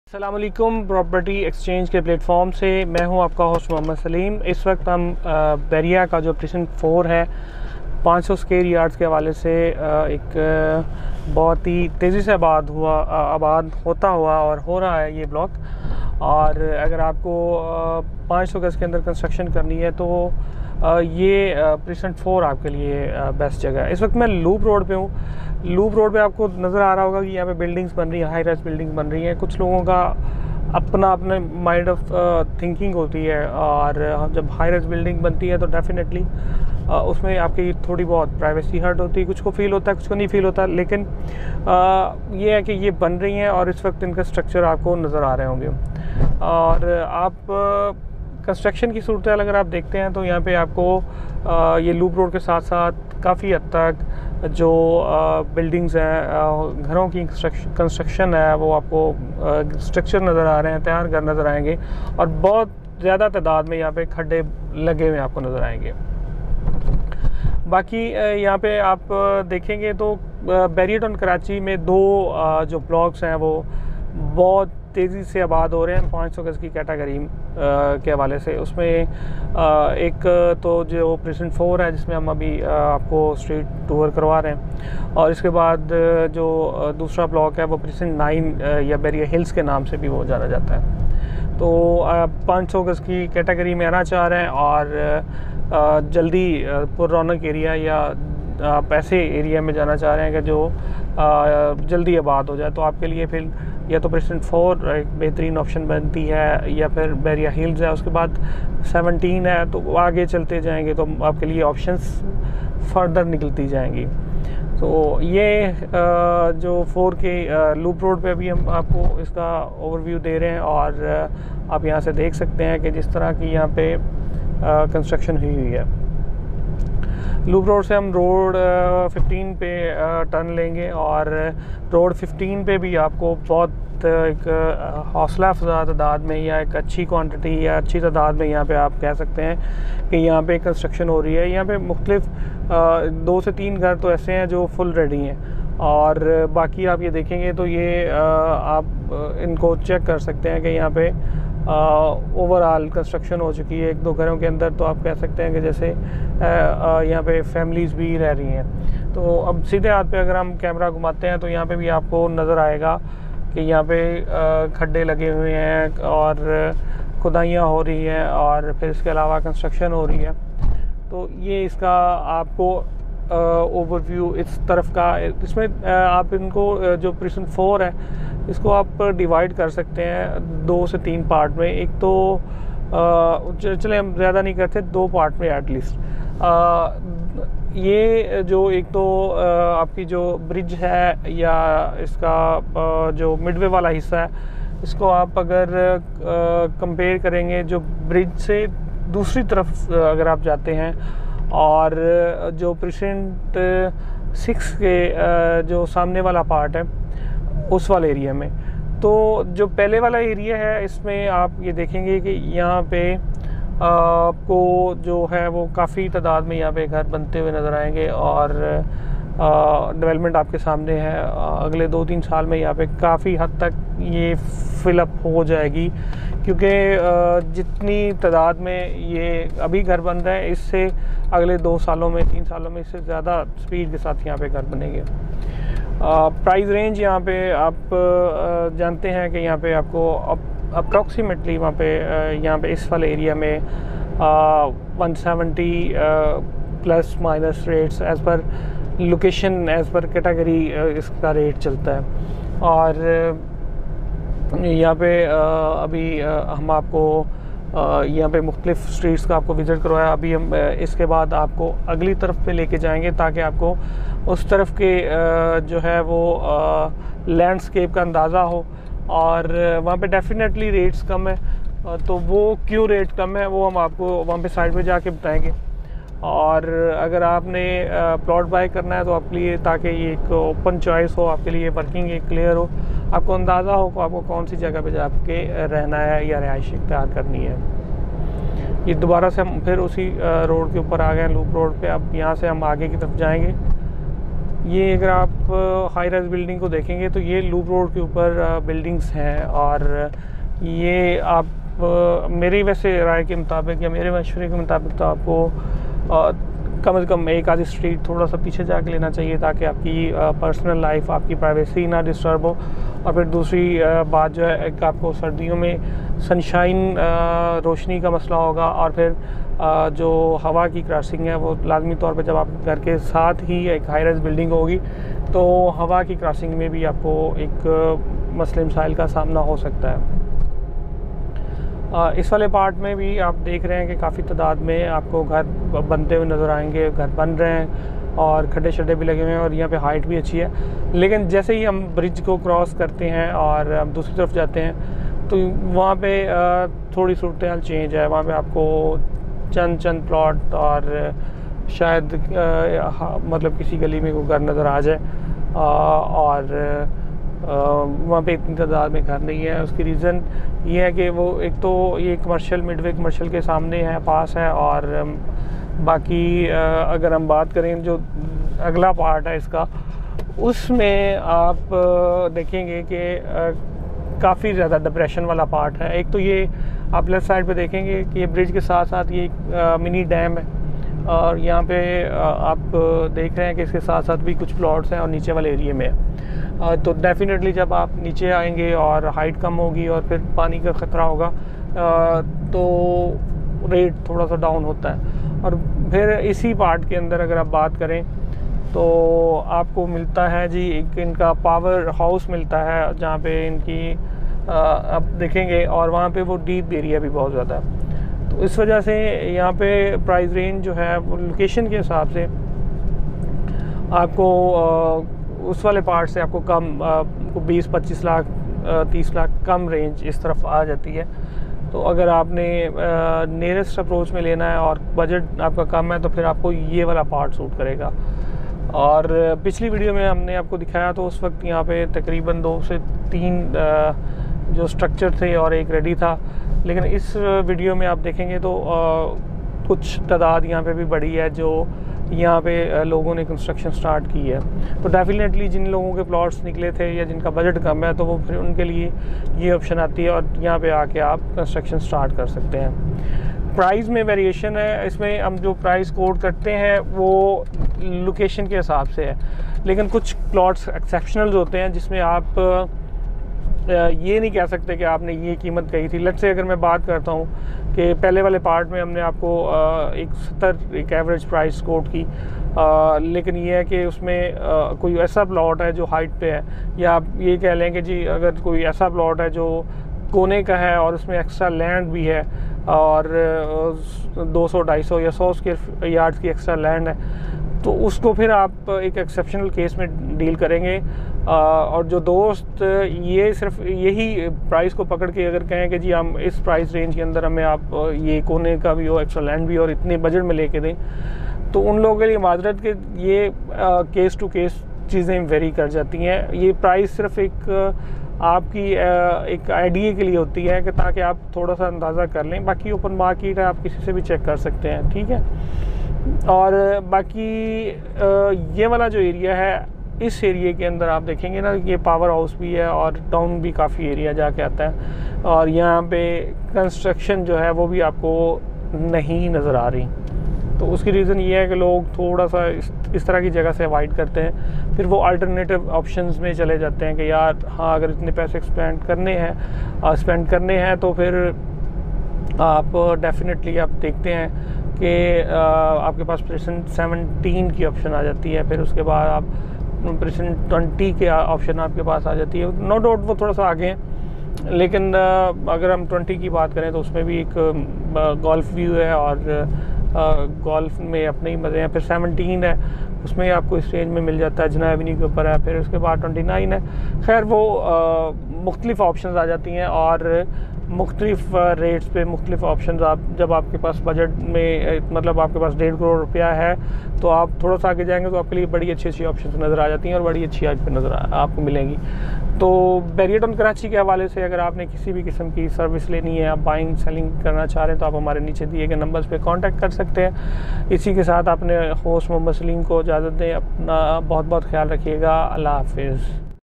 अस्सलामुअलैकुम property exchange के platform से मैं हूं आपका होस्ट मोहम्मद सलीम। इस वक्त हम बैरिया का जो प्रीसिंक्ट 4 है 500 स्क्वायर यार्ड्स के हवाले से एक बहुत ही तेज़ी से आबाद होता हुआ और हो रहा है ये ब्लॉक। और अगर आपको 500 गज़ के अंदर कंस्ट्रक्शन करनी है तो ये प्रीसिंक्ट 4 आपके लिए बेस्ट जगह है। इस वक्त मैं लूप रोड पे हूँ। लूप रोड पे आपको नज़र आ रहा होगा कि यहाँ पे बिल्डिंग्स बन रही हैं, हाई राइज बिल्डिंग्स बन रही हैं। कुछ लोगों का अपने माइंड ऑफ थिंकिंग होती है, और जब हाई राइज बिल्डिंग बनती है तो डेफिनेटली उसमें आपकी थोड़ी बहुत प्राइवेसी हर्ट होती है। कुछ को फील होता है, कुछ को नहीं फील होता, लेकिन ये है कि ये बन रही हैं और इस वक्त इनका स्ट्रक्चर आपको नज़र आ रहे होंगे। और आप कंस्ट्रक्शन की सूरत अगर आप देखते हैं तो यहाँ पे आपको ये लूप रोड के साथ साथ काफ़ी हद तक जो बिल्डिंग्स हैं, घरों की कंस्ट्रक्शन है, वो आपको स्ट्रक्चर नज़र आ रहे हैं, तैयार घर नज़र आएंगे। और बहुत ज़्यादा तादाद में यहाँ पे खड्डे लगे हुए आपको नज़र आएंगे। बाकी यहाँ पे आप देखेंगे तो बैरिया टाउन कराची में दो जो ब्लॉक्स हैं वो बहुत तेज़ी से आबाद हो रहे हैं 500 गज़ की कैटेगरी के हवाले से। उसमें एक तो जो प्रीसिंक्ट 4 है जिसमें हम अभी आपको स्ट्रीट टूर करवा रहे हैं, और इसके बाद जो दूसरा ब्लॉक है वो प्रीसिंक्ट 9 या बैरिया हिल्स के नाम से भी वो जाना जाता है। तो 500 गज़ की कैटेगरी में आना चाह रहे हैं और जल्दी पुररौनक एरिया या आप ऐसे एरिया में जाना चाह रहे हैं कि जो जल्दी आबाद हो जाए, तो आपके लिए फिर या तो प्रीसिंक्ट 4 एक बेहतरीन ऑप्शन बनती है, या फिर बैरिया हिल्स है। उसके बाद 17 है, तो आगे चलते जाएंगे तो आपके लिए ऑप्शंस फर्दर निकलती जाएंगी। तो ये जो 4 के लूप रोड पे अभी हम आपको इसका ओवरव्यू दे रहे हैं, और आप यहाँ से देख सकते हैं कि जिस तरह की यहाँ पे कंस्ट्रक्शन हुई है। लूप रोड से हम रोड 15 पे टर्न लेंगे, और रोड 15 पे भी आपको बहुत एक हौसला अफजा तादाद में या एक अच्छी क्वांटिटी या अच्छी तादाद में यहाँ पे आप कह सकते हैं कि यहाँ पे कंस्ट्रक्शन हो रही है। यहाँ पे मुख्तलिफ 2 से 3 घर तो ऐसे हैं जो फुल रेडी हैं, और बाकी आप ये देखेंगे तो ये आप इनको चेक कर सकते हैं कि यहाँ पे ओवरऑल कंस्ट्रक्शन हो चुकी है 1-2 घरों के अंदर। तो आप कह सकते हैं कि जैसे यहाँ पे फैमिलीज़ भी रह रही हैं। तो अब सीधे हाथ पे अगर हम कैमरा घुमाते हैं तो यहाँ पे भी आपको नज़र आएगा कि यहाँ पे खड्डे लगे हुए हैं और खुदाइयाँ हो रही हैं, और फिर इसके अलावा कंस्ट्रक्शन हो रही है। तो ये इसका आपको ओवरव्यू इस तरफ का। इसमें आप इनको जो प्रीसिंक्ट 4 है इसको आप डिवाइड कर सकते हैं 2 से 3 पार्ट में। एक तो चले हम ज़्यादा नहीं करते, 2 पार्ट में एटलीस्ट। ये जो एक तो आपकी जो ब्रिज है या इसका जो मिडवे वाला हिस्सा है, इसको आप अगर कंपेयर करेंगे जो ब्रिज से दूसरी तरफ अगर आप जाते हैं, और जो प्रीसिंक्ट 6 के जो सामने वाला पार्ट है उस वाले एरिया में, तो जो पहले वाला एरिया है इसमें आप ये देखेंगे कि यहाँ पे आपको जो है वो काफ़ी तादाद में यहाँ पे घर बनते हुए नज़र आएंगे, और डेवलपमेंट आपके सामने है। अगले 2-3 साल में यहाँ पे काफ़ी हद तक ये फिलअप हो जाएगी, क्योंकि जितनी तादाद में ये अभी घर बन रहे हैं इससे अगले 2 सालों में 3 सालों में इससे ज़्यादा स्पीड के साथ यहाँ पे घर बनेंगे। प्राइस रेंज यहाँ पे आप जानते हैं कि यहाँ पे आपको अप्रॉक्सीमेटली वहाँ पे यहाँ पे इस वाले एरिया में 170 plus minus rates as per location as per category इसका रेट चलता है। और यहाँ पे अभी हम आपको यहाँ पे मुख्तलिफ स्ट्रीट्स का आपको विज़िट करवाया। अभी हम इसके बाद आपको अगली तरफ पे लेके जाएंगे ताकि आपको उस तरफ के जो है वो लैंडस्केप का अंदाज़ा हो, और वहाँ पे डेफिनेटली रेट्स कम है। तो वो क्यों रेट कम है वो हम आपको वहाँ पे साइड पे जाके बताएंगे। और अगर आपने प्लॉट बाय करना है तो आपके लिए, ताकि ये एक ओपन चॉइस हो आपके लिए, वर्किंग एक क्लियर हो, आपको अंदाज़ा हो कि आपको कौन सी जगह पे जाके रहना है या रिहाइश इख्तियार करनी है। ये दोबारा से हम फिर उसी रोड के ऊपर आ गए, लूप रोड पे। अब यहाँ से हम आगे की तरफ जाएंगे। ये अगर आप हाई राइज बिल्डिंग को देखेंगे तो ये लूप रोड के ऊपर बिल्डिंग्स हैं, और ये आप मेरी वैसे राय के मुताबिक या मेरे मशवरे के मुताबिक तो आपको कम से कम एक आधी स्ट्रीट थोड़ा सा पीछे जाके लेना चाहिए, ताकि आपकी पर्सनल लाइफ, आपकी प्राइवेसी ना डिस्टर्ब हो। और फिर दूसरी बात जो है कि आपको सर्दियों में सनशाइन रोशनी का मसला होगा, और फिर जो हवा की क्रॉसिंग है वो लाजमी तौर पे जब आप घर के साथ ही एक हाई राइज बिल्डिंग होगी तो हवा की क्रॉसिंग में भी आपको एक मसले मसाइल का सामना हो सकता है। इस वाले पार्ट में भी आप देख रहे हैं कि काफ़ी तादाद में आपको घर बनते हुए नज़र आएंगे, घर बन रहे हैं और खड्डे शड्डे भी लगे हुए हैं, और यहाँ पे हाइट भी अच्छी है। लेकिन जैसे ही हम ब्रिज को क्रॉस करते हैं और हम दूसरी तरफ जाते हैं तो वहाँ पे थोड़ी सूरत हाल चेंज है। वहाँ पे आपको चंद प्लॉट और शायद मतलब किसी गली में कोई घर नज़र आ जाए, और वहाँ पे इतनी तादाद में घर नहीं है। उसकी रीज़न ये है कि वो एक तो ये कमर्शियल मिडवे कमर्शियल के सामने है, पास है, और बाकी अगर हम बात करें जो अगला पार्ट है इसका, उसमें आप देखेंगे कि काफ़ी ज़्यादा डिप्रेशन वाला पार्ट है। एक तो ये आप लेफ़्ट साइड पे देखेंगे कि ये ब्रिज के साथ साथ ये एक मिनी डैम है, और यहाँ पे आप देख रहे हैं कि इसके साथ साथ भी कुछ प्लॉट्स हैं और नीचे वाले एरिया में है। तो डेफिनेटली जब आप नीचे आएंगे और हाइट कम होगी और फिर पानी का ख़तरा होगा तो रेट थोड़ा सा डाउन होता है। और फिर इसी पार्ट के अंदर अगर आप बात करें तो आपको मिलता है जी एक इनका पावर हाउस मिलता है, जहाँ पे इनकी आप देखेंगे, और वहाँ पे वो डीप एरिया भी बहुत ज़्यादा है। तो इस वजह से यहाँ पे प्राइस रेंज जो है वो लोकेशन के हिसाब से आपको उस वाले पार्ट से आपको कम 20-25 लाख 30 लाख कम रेंज इस तरफ आ जाती है। तो अगर आपने नियरेस्ट अप्रोच में लेना है और बजट आपका कम है तो फिर आपको ये वाला पार्ट सूट करेगा। और पिछली वीडियो में हमने आपको दिखाया तो उस वक्त यहाँ पे तकरीबन 2 से 3 जो स्ट्रक्चर थे और एक रेडी था, लेकिन इस वीडियो में आप देखेंगे तो कुछ तादाद यहाँ पे भी बढ़ी है जो यहाँ पे लोगों ने कंस्ट्रक्शन स्टार्ट की है। तो डेफिनेटली जिन लोगों के प्लॉट्स निकले थे या जिनका बजट कम है तो वो फिर उनके लिए ये ऑप्शन आती है, और यहाँ पे आके आप कंस्ट्रक्शन स्टार्ट कर सकते हैं। प्राइस में वेरिएशन है, इसमें हम जो प्राइस कोट करते हैं वो लोकेशन के हिसाब से है, लेकिन कुछ प्लॉट्स एक्सेप्शनल होते हैं जिसमें आप ये नहीं कह सकते कि आपने ये कीमत कही थी। लेट्स से अगर मैं बात करता हूँ कि पहले वाले पार्ट में हमने आपको एक एवरेज प्राइस कोट की, लेकिन ये है कि उसमें कोई ऐसा प्लॉट है जो हाइट पे है, या आप ये कह लें कि जी अगर कोई ऐसा प्लॉट है जो कोने का है और उसमें एक्स्ट्रा लैंड भी है और 200, 250 या 100 स्क्वायर यार्ड्स की एक्स्ट्रा लैंड है, तो उसको फिर आप एक एक्सेप्शनल केस में डील करेंगे। और जो दोस्त ये सिर्फ यही प्राइस को पकड़ के अगर कहें कि जी हम इस प्राइस रेंज के अंदर हमें आप ये कोने का भी हो, एक्स्ट्रा लैंड भी हो और इतने बजट में लेके दें, तो उन लोगों के लिए माजरत के ये केस टू केस चीज़ें वेरी कर जाती हैं। ये प्राइस सिर्फ एक आपकी एक आइडिया के लिए होती है कि ताकि आप थोड़ा सा अंदाज़ा कर लें। बाकी ओपन मार्केट है, आप किसी से भी चेक कर सकते हैं, ठीक है। और बाकी ये वाला जो एरिया है, इस एरिया के अंदर आप देखेंगे ना, ये पावर हाउस भी है और टाउन भी काफ़ी एरिया जाके आता है, और यहाँ पे कंस्ट्रक्शन जो है वो भी आपको नहीं नज़र आ रही। तो उसकी रीज़न ये है कि लोग थोड़ा सा इस तरह की जगह से अवॉइड करते हैं, फिर वो अल्टरनेटिव ऑप्शंस में चले जाते हैं कि यार हाँ अगर इतने पैसे स्पेंड करने हैं तो फिर आप डेफिनेटली आप देखते हैं कि आपके पास प्रेजेंट 17 की ऑप्शन आ जाती है, फिर उसके बाद आप प्रेजेंट 20 के ऑप्शन आपके पास आ जाती है। नो डाउट वो थोड़ा सा आगे हैं, लेकिन अगर हम 20 की बात करें तो उसमें भी एक गोल्फ व्यू है और गोल्फ में अपने ही मज़े हैं। फिर 17 है, उसमें आपको इस रेंज में मिल जाता है, जना एवेन्यू के ऊपर है। फिर उसके बाद 29 है। खैर वो मुख्तलिफ ऑप्शंस आ जाती हैं, और मुख्तलिफ रेट्स पे मुख्तलिफ ऑप्शंस आप जब आपके पास बजट में मतलब आपके पास 1.5 करोड़ रुपया है तो आप थोड़ा सा आगे जाएंगे तो आपके लिए बड़ी अच्छी अच्छी ऑप्शंस नज़र आ जाती हैं और बड़ी अच्छी आपको मिलेंगी। तो बैरियर टाउन कराची के हवाले से अगर आपने किसी भी किस्म की सर्विस लेनी है, आप बाइंग सेलिंग करना चाह रहे हैं, तो आप हमारे नीचे दिए गए नंबर्स पे कांटेक्ट कर सकते हैं। इसी के साथ आपने होस्ट मोहम्मद सलीम को इजाज़त दें। अपना बहुत बहुत ख्याल रखिएगा। अल्लाह हाफिज़।